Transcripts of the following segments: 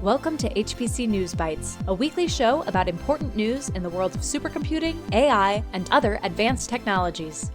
Welcome to HPC News Bytes, a weekly show about important news in the world of supercomputing, AI, and other advanced technologies.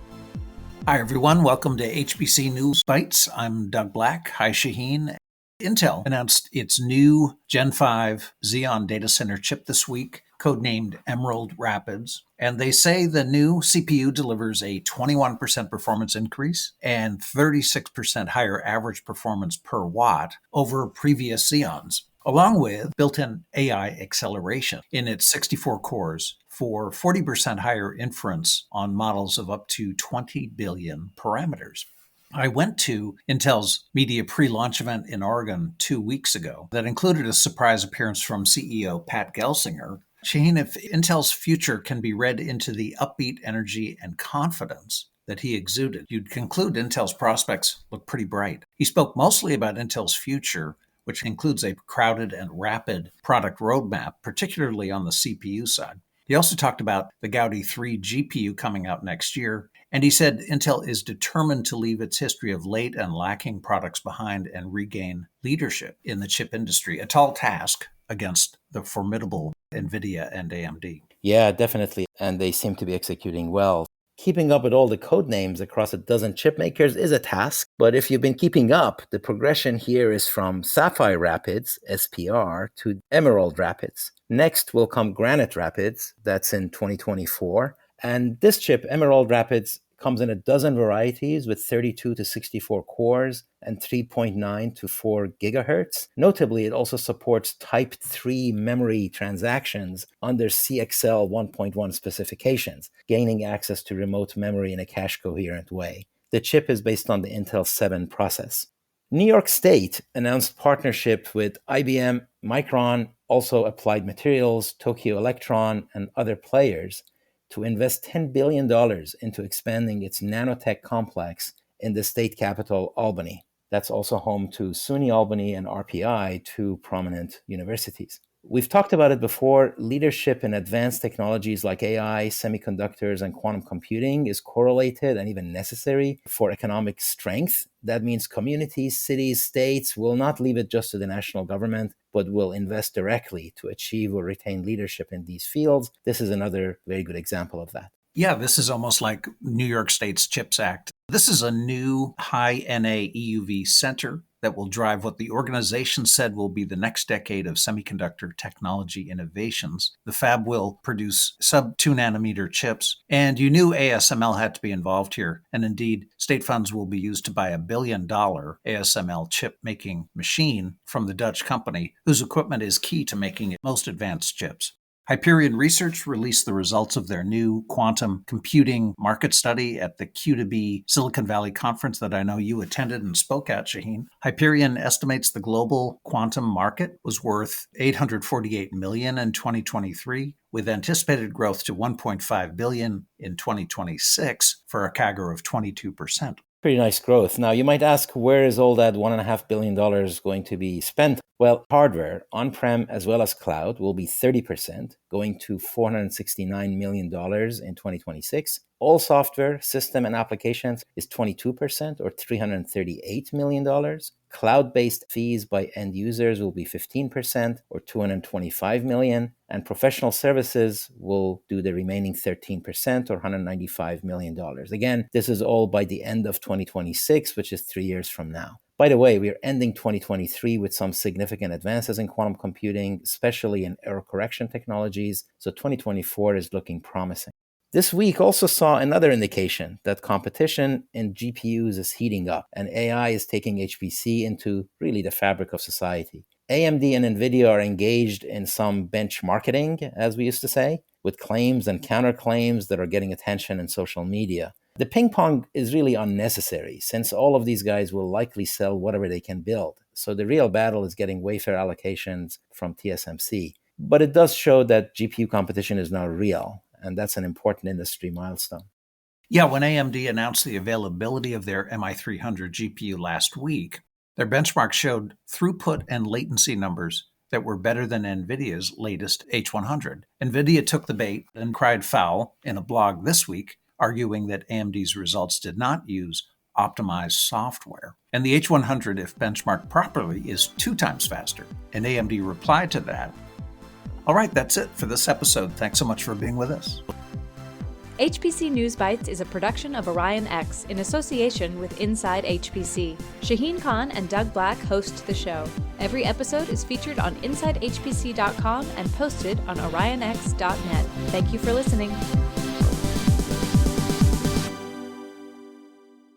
Hi, everyone. Welcome to HPC News Bytes. I'm Doug Black. Hi, Shaheen. Intel announced its new Gen 5 Xeon data center chip this week, codenamed Emerald Rapids. And they say the new CPU delivers a 21% performance increase and 36% higher average performance per watt over previous Xeons, along with built-in AI acceleration in its 64 cores for 40% higher inference on models of up to 20 billion parameters. I went to Intel's media pre-launch event in Oregon 2 weeks ago that included a surprise appearance from CEO Pat Gelsinger. Shaheen, if Intel's future can be read into the upbeat energy and confidence that he exuded, you'd conclude Intel's prospects look pretty bright. He spoke mostly about Intel's future, which includes a crowded and rapid product roadmap, particularly on the CPU side. He also talked about the Gaudi 3 GPU coming out next year, and he said Intel is determined to leave its history of late and lacking products behind and regain leadership in the chip industry, a tall task against the formidable Nvidia and AMD. Yeah, definitely. And they seem to be executing well. Keeping up with all the code names across a dozen chip makers is a task, but if you've been keeping up, the progression here is from Sapphire Rapids, SPR, to Emerald Rapids. Next will come Granite Rapids, that's in 2024. And this chip, Emerald Rapids, comes in a dozen varieties with 32 to 64 cores and 3.9 to 4 gigahertz. Notably, it also supports Type 3 memory transactions under CXL 1.1 specifications, gaining access to remote memory in a cache-coherent way. The chip is based on the Intel 7 process. New York State announced partnership with IBM, Micron, also Applied Materials, Tokyo Electron, and other players to invest $10 billion into expanding its NanoTech Complex in the state capital, Albany. That's also home to SUNY Albany and RPI, two prominent universities. We've talked about it before. Leadership in advanced technologies like AI, semiconductors, and quantum computing is correlated and even necessary for economic strength. That means communities, cities, states will not leave it just to the national government, but will invest directly to achieve or retain leadership in these fields. This is another very good example of that. Yeah, this is almost like New York State's CHIPS Act. This is a new high NA EUV center that will drive what the organization said will be the next decade of semiconductor technology innovations. The fab will produce sub-2 nanometer chips, and you knew ASML had to be involved here. And indeed, state funds will be used to buy a $1 billion ASML chip-making machine from the Dutch company, whose equipment is key to making most advanced chips. Hyperion Research released the results of their new quantum computing market study at the Q2B Silicon Valley conference that I know you attended and spoke at, Shaheen. Hyperion estimates the global quantum market was worth $848 million in 2023, with anticipated growth to $1.5 billion in 2026 for a CAGR of 22%. Pretty nice growth. Now, you might ask, where is all that $1.5 billion going to be spent? Well, hardware, on-prem as well as cloud, will be 30%, going to $469 million in 2026. All software, system, and applications is 22%, or $338 million. Cloud-based fees by end users will be 15%, or $225 million. And professional services will do the remaining 13%, or $195 million. Again, this is all by the end of 2026, which is 3 years from now. By the way, we are ending 2023 with some significant advances in quantum computing, especially in error correction technologies. So 2024 is looking promising. This week also saw another indication that competition in GPUs is heating up, and AI is taking HPC into really the fabric of society. AMD and Nvidia are engaged in some benchmarketing, as we used to say, with claims and counterclaims that are getting attention in social media. The ping pong is really unnecessary, since all of these guys will likely sell whatever they can build. So the real battle is getting wafer allocations from TSMC. But it does show that GPU competition is now real, and that's an important industry milestone. Yeah, when AMD announced the availability of their MI300 GPU last week, their benchmark showed throughput and latency numbers that were better than Nvidia's latest H100. Nvidia took the bait and cried foul in a blog this week, arguing that AMD's results did not use optimized software. And the H100, if benchmarked properly, is 2 times faster. And AMD replied to that. All right, that's it for this episode. Thanks so much for being with us. HPC News Bytes is a production of Orion X in association with Inside HPC. Shaheen Khan and Doug Black host the show. Every episode is featured on InsideHPC.com and posted on OrionX.net. Thank you for listening.